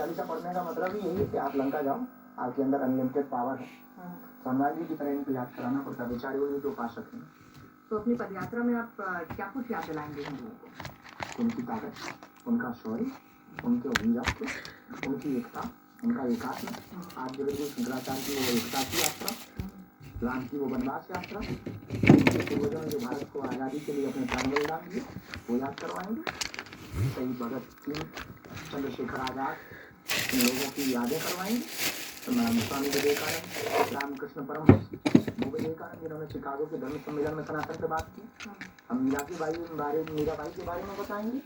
चालीसा पढ़ने का मतलब ही यही है कि आप लंका जाओ, आपके अंदर अनलिमिटेड पावर है। हनुमान जी की तरह इनको याद कराना पड़ता है, बेचारे वो तो उपासक हैं। तो अपनी पदयात्रा में आप क्या कुछ याद दिलाएंगे हिंदुओं को? उनकी ताकत, उनका शौर्य, उनके अभिजात्य, उनकी एकता, उनका एकात्म। आज जगतगुरु शंकराचार्य की वो एकता की यात्रा, राम की वो वनवास यात्रा, उनके पूर्वजों ने जो भारत को आज़ादी के लिए अपने प्राण बलिदान दिए, वो याद करवाएंगे। शहीद भगत सिंह, चंद्रशेखर आजाद, इन लोगों की यादें करवाएंगे। स्वामी विवेकानंद, रामकृष्ण परमहंस, वो विवेकानंद जिन्होंने शिकागो के धर्म सम्मेलन में सनातन पे बात की। हम मीराबाई के बारे में बताएंगे,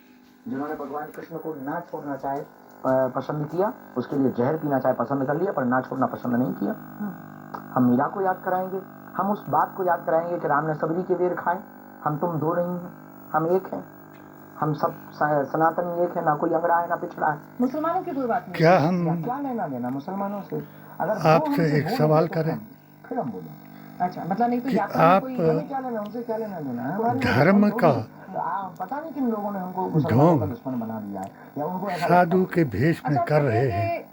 जिन्होंने भगवान कृष्ण को ना छोड़ना चाहे पसंद किया, उसके लिए जहर पीना चाहे पसंद कर लिया, पर ना छोड़ना पसंद नहीं किया। हम मीरा को याद कराएंगे, हम उस बात को याद कराएंगे कि राम ने सबरी के बेर खाए, हम तुम दो नहीं हैं, हम एक हैं, हम सब सनातन एक है, ना कोई अगड़ा है ना पिछड़ा है। मुसलमानों की कोई बात नहीं। क्या हम क्या लेना देना मुसलमानों से? अगर आपसे एक सवाल करें, फिर हम बोलें। अच्छा, मतलब नहीं तो कि यात्रा आप में कोई क्या लेना, उनसे क्या लेना देना है? धर्म का पता नहीं किन लोगों ने हमको मुसलमानों का दुश्मन बना दिया है, या उनको साधु के भेष में कर रहे हैं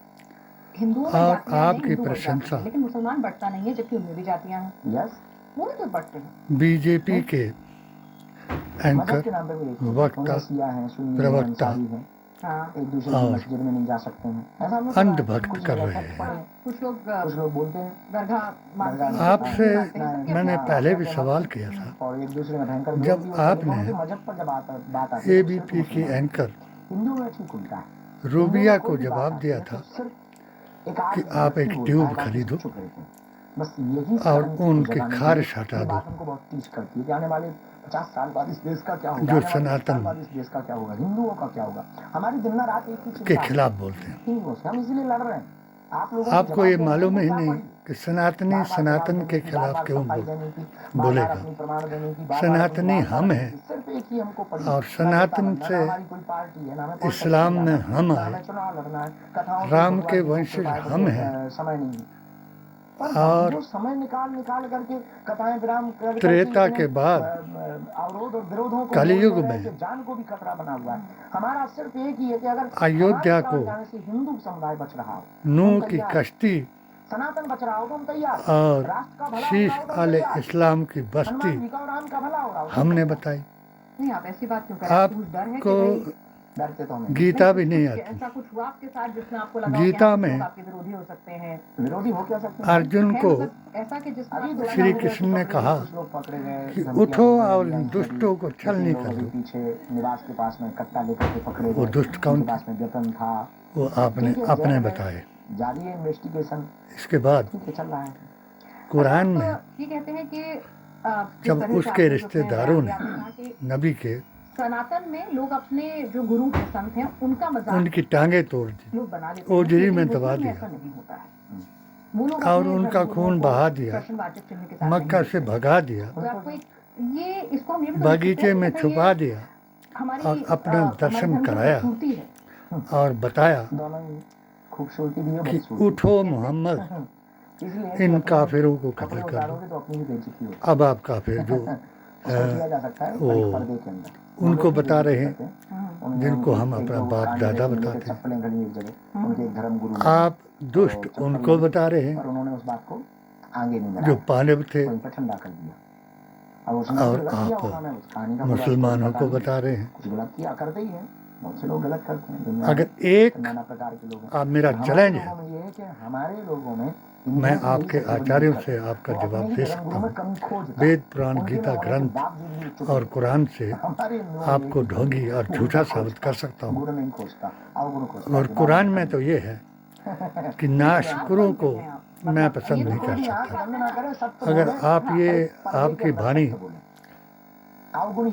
हिंदुओं में और जातियां हैं, आपकी हिंदू बढ़ प्रशंसा। जाते हैं, लेकिन मुसलमान बढ़ता नहीं है, जबकि उनमें भी जातियां हैं। यस, वो भी तो बढ़ते हैं। बीजेपी के एंकर, वक्ता, प्रवक्ता एक दूसरे की मस्जिद में नहीं जा सकते हैं, ऐसा अंधभक्त कर रहे हैं। कुछ लोग बोलते हैं दरगाह मानते हैं, आपसे मानते हैं, सबके मैंने अपने पहले भी सवाल किया था, और एक दूसरे में भयंकर जब आपने मजहब पर जब बात आती है, एबीपी की एंकर हिंदू में ठीक उल्टा है। रूबिया को जवाब दिया था कि आप एक ट्यूब खरीदो बस यही और उनकी खारिश हटा दो, हमको बहुत टीच करती है कि आने वाले 50 साल बाद इस देश का क्या होगा, जो सनातन इस देश का क्या होगा, हिंदुओं का क्या होगा। हमारी दिन रात एक ही के खिलाफ बोलते हैं। हिंदुओं से हम इसीलिए लड़ रहे हैं। आप लोगों आपको ये मालूम ही नहीं कि सनातनी सनातन के खिलाफ क्यों बोलेगा। सनातनी हम हैं, और सनातन से इस्लाम में हम आए, राम के वंशज हम हैं, और समय निकाल करके कथाएं विराम त्रेता के बाद अवरोध और विरोधों को कलयुग में जान को भी खतरा बना हुआ है। हमारा सिर्फ एक ही है कि अगर अयोध्या को हिंदू समुदाय बच रहा हो, नूह की कश्ती सनातन बच रहा हो, तो हम तैयार। और शीश आले इस्लाम की बस्ती हमने बताई। नहीं, आप ऐसी बात क्यों कर रहे हैं? कुछ डर है कि आपको भाई डरते तो हमें गीता भी नहीं आती। ऐसा कुछ हुआ आपके साथ जिसमें आपको लगा गीता कि में लोग आपके विरोधी हो सकते हैं? विरोधी हो क्या सकते हैं? अर्जुन को ऐसा कि जिसमें आपको लगा श्री हो कृष्ण ने कहा कि उठो और दुष्टों को छलनी कर दो। पीछे निवास के पास में कट्टा लेकर के पकड़े वो दुष्ट कौन थे? पास में वेतन था, वो आपने अपने बताए। जारी है इन्वेस्टिगेशन, इसके बाद चल रहा है। कुरान में ये कहते हैं कि जब उसके रिश्तेदारों ने नबी के सनातन में लोग अपने जो गुरु के संत हैं उनका मजाक उनकी टांगे तोड़ दी, लोग बना लेते हैं, ओजरी में लेकिन दबा मुस्लिम में दिया ऐसा नहीं होता है। वो लोग और अपने उनका धर्म खून गुरुओं बहा को दिया, प्रश्नवाचक चिन्ह के साथ मक्का नहीं से भगा दिया, तो आपको ये इसको हम ये भी तो बगीचे में कहते हैं छुपा कि दिया हमारी और अपना दर्शन हमारे धर्म की कराया खूबसूरती है। और बताया दोनों ही खूबसूरती भी है, कि उठो मोहम्मद, इन काफिरों को कत्ल कर दो। तो अपनी ही बेइज्जती होती अब आप काफिर जो है। किया जा सकता है वो पर्दे के अंदर। उनको बता रहे हैं जिनको हम अपना बाप दादा बताते हैं। चप्पलें घड़ी एक जगह, उनके एक धर्म गुरु आप दुष्ट उनको बता रहे हैं और उन्होंने उस बात को आगे नहीं जो पांडव थे, ठंडा कर दिया। और और आप मुसलमानों को बता रहे हैं। कुछ गलत किया, करते ही है, बहुत से लोग गलत करते हैं दुनिया में। अगर एक नाना प्रकार के लोग हैं। आप मेरा चैलेंज है, ये है कि हमारे लोगों में मैं आपके आचार्यों से आपका जवाब दे सकता हूँ। वेद पुराण गीता ग्रंथ और कुरान से आपको ढोंगी और झूठा साबित कर सकता हूँ। और कुरान में तो ये है कि नाशकुरों को मैं पसंद नहीं कर सकता। अगर आप ये आपकी वाणी,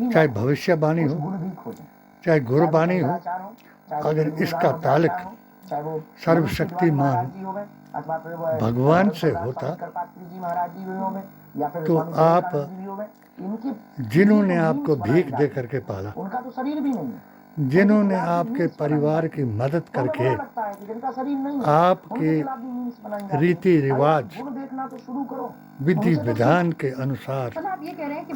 चाहे भविष्यवाणी हो चाहे गुरबाणी हो, अगर इसका ताल्लुक सर्वशक्तिमान भगवान से होता तो आप जिन्होंने आपको भीख दे करके पाला, जिन्होंने आपके परिवार की मदद करके आपके रीति रिवाज विधि विधान के अनुसार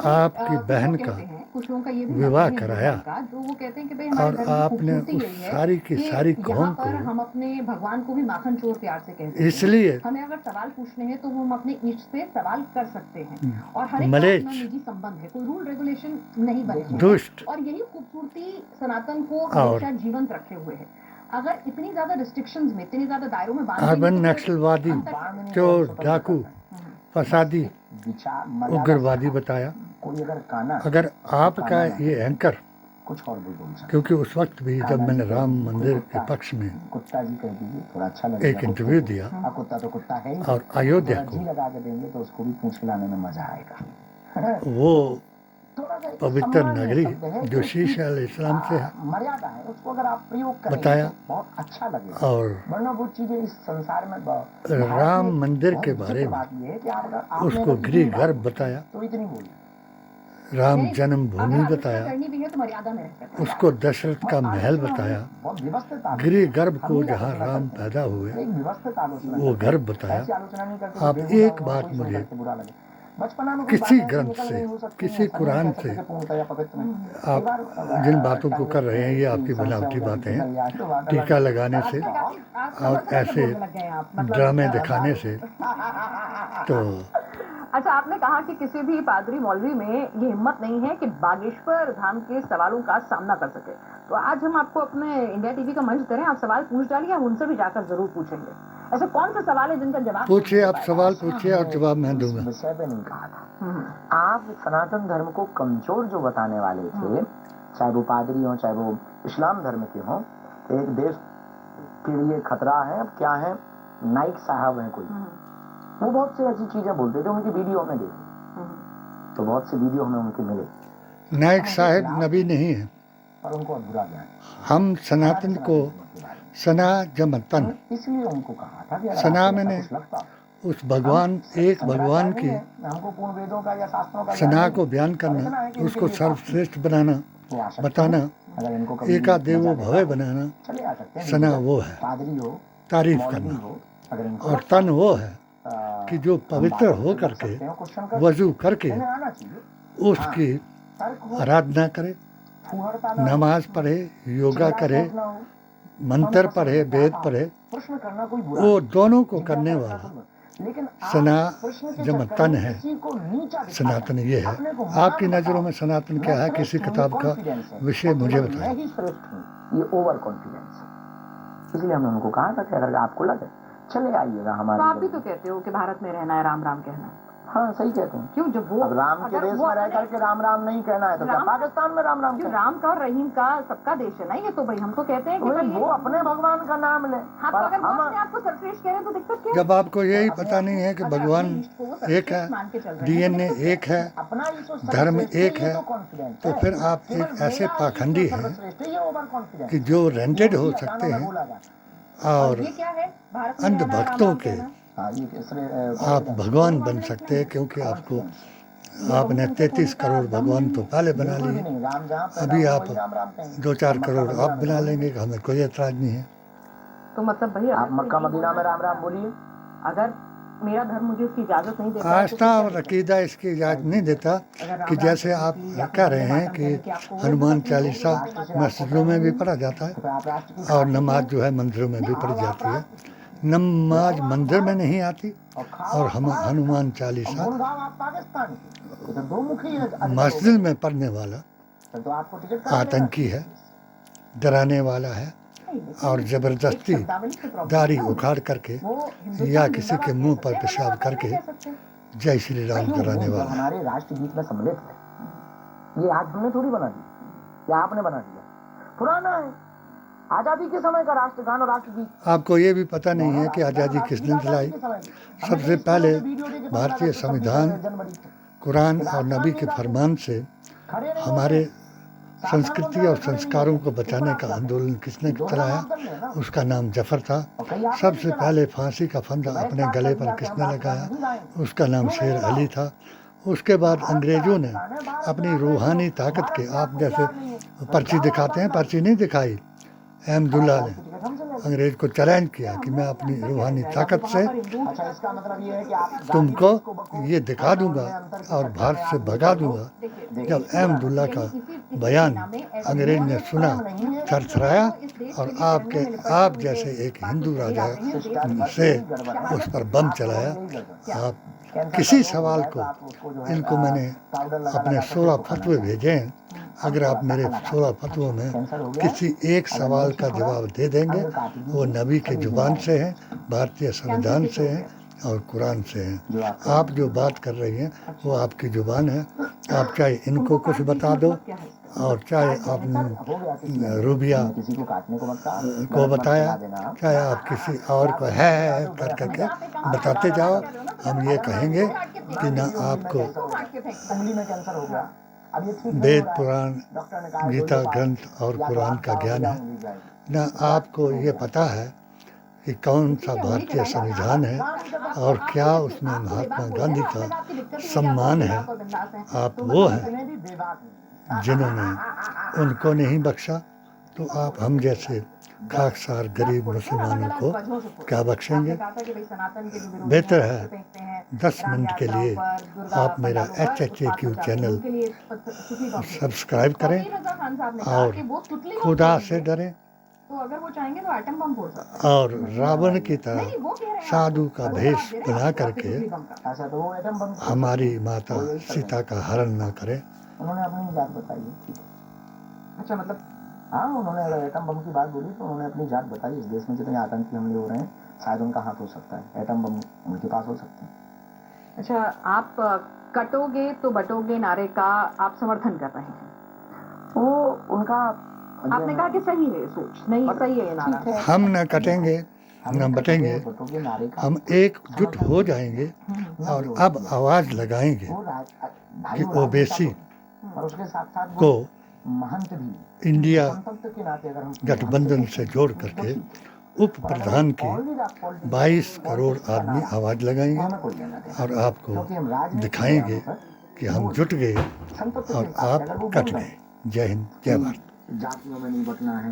आपकी बहन का खुशियों का ये भी विवाह मतलब है कराया। हिंदू धर्म का, जो वो कहते हैं कि भाई हमारे और धर्म की आपने खूबसूरती उस यही है सारी की कि सारी यहाँ कौम पर को हम अपने भगवान को भी माखन चोर प्यार से कहते हैं। इसलिए हमें अगर सवाल पूछने हैं तो वो हम अपने इष्ट से सवाल कर सकते हैं और हर एक का मलेच्छ, अपना निजी संबंध है, कोई रूल रेगुलेशन नहीं बने। दुष्ट और यही खूबसूरती सनातन को और हमेशा जीवंत रखे हुए है। अगर इतनी ज्यादा रिस्ट्रिक्शंस में, इतनी ज्यादा दायरों में बांध देंगे अर्बन तो फिर नक्सलवादी, अंतर- चोर, डाकू, फसादी, उग्रवादी बताया। कोई अगर काना अगर आपका ये एंकर, कुछ और भी बोल सकता क्योंकि उस वक्त भी जब मैंने राम मंदिर के पक्ष में कुत्ता जी कह दीजिए, थोड़ा अच्छा लगेगा। एक इंटरव्यू दिया हाँ, कुत्ता तो कुत्ता है ही। और अयोध्या थोड़ा जी को लगा के देंगे तो उसको भी पूंछ हिलाने में मजा आएगा। वो थोड़ा सा पवित्र सामान्य नगरी शब्द है जो शीश अल इस्लाम से है मर्यादा है, उसको अगर आप प्रयोग करेंगे बताया। तो बहुत अच्छा लगेगा। और वरना वो चीजें इस संसार में राम मंदिर के बारे में बात ये है कि आप अगर आपने उसको अगर गृह इतनी बात गर्भ बोली, बताया, तो इतनी बोली। राम नहीं, जन्मभूमि अगर आलोचना बताया, करनी भी है तो मर्यादा में रह सकते हैं। उसको दशरथ का महल बताया, बहुत व्यवस्थित आलोचना। गृह गर्भ को हम जहाँ आलोचना राम करते हैं। पैदा हुए एक व्यवस्थित आलोचना वो करते हैं। गर्भ बताया। ऐसी आलोचना नहीं करते कि आप बेहुदा एक हो, बात कोई सुन मुझे करके बुरा लगे। बचपना में कोई किसी बातें ग्रंथ निकल से, गई हो सकती हैं, किसी ऐसा नहीं कुरान कह से सकते कि पूर्णतः या पवित्र नहीं। आप एक बार, जिन बातों को कर रहे हैं ये आपकी समस्या हो बनावटी जाती बातें है, हैं, या तो बात टीका अलग। लगाने से आप और समझ ऐसे बोलने लग गए हैं आप, मतलब ड्रामे दिखाने से तो अच्छा, आपने कहा कि किसी भी पादरी मौलवी में ये हिम्मत नहीं है कि बागेश्वर धाम के सवालों का सामना कर सके। तो आज हम आपको अपने इंडिया टीवी का मंच दे रहे हैं, आप सवाल पूछ डालिए, हम उनसे भी जाकर जरूर पूछेंगे। ऐसे कौन से सवाल है जिनका जवाब पूछिए, आप सवाल पूछिए और जवाब मैं इस दूंगा। विषय पे नहीं कहा था। आप सनातन धर्म को कमजोर जो बताने वाले थे, चाहे वो पादरी हो चाहे वो इस्लाम धर्म के हो, एक देश के लिए खतरा है। अब क्या है, नाइक साहब है कोई, वो बहुत सी ऐसी चीजें बोलते थे, उनकी वीडियो में देखी तो बहुत सी वीडियो हमें उनके मिले। नाइक साहब नबी नहीं है। पर उनको अधूरा ज्ञान। हम सनातन को सना जमतन, इसलिए उनको कहा था कि अगर सना आपको मैंने ऐसा कुछ लगता, उस भगवान, एक भगवान की हमको पूर्ण वेदों का या शास्त्रों का सना ज्ञान को नहीं। बयान करना, उसको सर्वश्रेष्ठ बनाना, वो आ सकते बताना, हैं। अगर इनको कभी एका देवो मजा भवे देगा, बनाना, चले आ सकते हैं। सना वो है, पादरी हो, तारीफ मौलवी करना। हो, अगर इनको और तन वो है कि जो पवित्र हो कर करके सकते हो, क्वेश्चन कर वजू करके इन्हें आना चाहिए। उसकी तर्क हो, आराधना करे, फूहड़ता ना हो, नमाज पढ़े, योगा चिल्ला करे, चौट ना हो, मंत्र पढ़े, वेद पढ़े, प्रश्न करना कोई बुरा वो नहीं। दोनों को जिज्ञासा करने रखना वाला कोई बुरा। लेकिन आप सना प्रश्न के जब चक्कर तन में है, किसी को नीचा दिखाना, सनातन ये है। अपने को आपकी महान नज़रों में बताओ। सनातन क्या है, मैं किसी श्रेष्ठ हूँ, किताब का confidence है। विषय और मुझे केवल बताएं। मैं ही श्रेष्ठ हूँ, ये ओवर कॉन्फिडेंस है। इसलिए हमने उनको कहा था कि अगर आपको लगे चले आइएगा हमारे। तो आप भी तो कहते हो कि भारत में रहना है, राम राम कहना है। हाँ, सही कहते हैं। क्यों, जब वो अब राम के अगर देश वो में रह अपने- करके राम राम नहीं कहना है तो क्या राम- पाकिस्तान में राम राम क्यों, कहना? राम का और रहीम का सबका देश है ना ये, तो भाई हम तो कहते हैं कि भाई भाई वो अपने भगवान का नाम ले। हाँ, तो पर अगर वो हम अपने आप को सर्वश्रेष्ठ कह रहे हैं तो दिक्कत क्या है? जब आपको यही पता नहीं है कि अगर भगवान अपने इष्ट को वो एक सर्वश्रेष्ठ मान के चल है, रहे हैं, डीएनए एक है, अपना ईश्वर धर्म सर्वश्रेष्ठ एक ये है, तो confidence तो है। फिर आप केवल एक ऐसे मेरा पाखंडी ईश्वर हैं सर्वश्रेष्ठ है, ये ओवर कॉन्फिडेंस कि जो रेंटेड हो है। सकते हैं बोला जाता और ये क्या है, भारत में अंध रहना, राम भक्तों राम के कहना। हाँ, ये आप भगवान बन सकते हैं, क्योंकि आपको आपने 33 करोड़ भगवान तो पहले बना लिए, अभी आप 2-4 करोड़ आप बना लेंगे, हमें कोई एतराज नहीं है। तो मतलब भाई आप मक्का मदीना में राम राम बोलिए। अगर मेरा धर्म मुझे उसकी इजाजत नहीं देता है, तो आस्था और अकीदा इसकी इजाज़त नहीं देता कि जैसे आप कह रहे हैं कि हनुमान चालीसा मस्जिदों में भी पढ़ा जाता है और नमाज जो है मंदिरों में भी पढ़ी जाती है। नमाज मंदिर में नहीं आती और हम हनुमान चालीसा मस्जिद में पढ़ने वाला आतंकी है, डराने वाला है और ज़बरदस्ती दाढ़ी उखाड़ करके या किसी के मुंह पर पेशाब करके जय श्री राम कराने वाला है। हमारे राष्ट्रगीत में सम्मिलित है। ये आज हमने थोड़ी बना दिया, या आपने बना दिया, पुराना है। आजादी के समय का राष्ट्रगान और राष्ट्रगीत। आपको ये भी पता नहीं है कि आज़ादी किसने दिलाई। सबसे पहले भारतीय संविधान, कुरान और नबी के फरमान से हमारे संस्कृति और संस्कारों को बचाने का आंदोलन किसने चलाया, उसका नाम जफर था। सबसे पहले फांसी का फंदा अपने गले पर किसने लगाया, उसका नाम शेर अली था। उसके बाद अंग्रेज़ों ने अपनी रूहानी ताकत के, आप जैसे पर्ची दिखाते हैं, पर्ची नहीं दिखाई अहमदुल्ला ने, अंग्रेज को चैलेंज किया कि मैं अपनी रूहानी ताकत से अच्छा, इसका मतलब ये है कि आप तुमको ये दिखा दूंगा और भारत से भगा दूंगा। जब अहमदुल्ला का बयान अंग्रेज ने सुना, थरथराया और आप जैसे एक हिंदू राजा से उस पर बम चलाया। आप किसी सवाल को, इनको मैंने अपने 16 फतवे भेजे हैं, अगर आप मेरे 16 फतवों में किसी एक सवाल का जवाब दे देंगे, वो नबी के जुबान से है, भारतीय संविधान से है और कुरान से है। आप जो बात कर रही हैं वो आपकी जुबान है। आप चाहे इनको कुछ बता दो और चाहे आप रूबिया को बताया, चाहे आप किसी और को है कर करके बताते जाओ, हम ये कहेंगे कि ना आपको उंगली में कैंसर हो गया, अब ये ठीक नहीं वेद हो रहा है। पुराण, डॉक्टर ने कहा गीता दो ग्रंथ और या तो कुरान आप का ज्ञान है, उंगली जाए। ना आपको ये पता है कि कौन सा भारतीय संविधान है और क्या उसमें महात्मा गांधी का सम्मान है। आप वो हैं इतने भी बेबाक नहीं। जिन्होंने उनको नहीं बख्शा, तो आप हम जैसे खाकसार गरीब मुसलमानों को क्या बख्शेंगे। बेहतर है 10 मिनट के लिए आप मेरा HHAQ चैनल सब्सक्राइब करें और खुदा से डरें तो अगर वो चाहेंगे तो एटम बम फोड़ सकते और रावण की नहीं, तरह वो कह रहे हैं साधु का भेष दे रहे हैं, बना या करके बिजली बम का। अच्छा, तो वो एटम बम हमारी माता सीता का हरण ना करें। उन्होंने अपनी जात बताई है, ठीक है। अच्छा, मतलब हाँ, उन्होंने अगर एटम बम की बात बोली तो उन्होंने अपनी जात बताई। इस देश में जितने आतंकी हमले हो रहे हैं, शायद उनका हाथ हो सकता है, एटम बम उनके पास हो सकते हैं। अच्छा, आप कटोगे तो बटोगे नारे का आप समर्थन कर रहे हैं। वो उनका आपने कहा कि सही है सोच, नहीं सही है ये नारा। ठीक है। हम न कटेंगे न बटेंगे, बटोगे नारे का हम एकजुट हो जाएंगे और अब आवाज लगाएंगे वो कि ओबीसी और उसके साथ साथ को महंत भी इंडिया संतत्व के नाते अगर हम गठबंधन से जोड़ करके उप प्रधान की 22 करोड़ आदमी आवाज लगाएंगे और आपको दिखाएंगे कि हम जुट गए और आप कट गए। जय हिंद, जय भारत। जातियों में नहीं बटना है,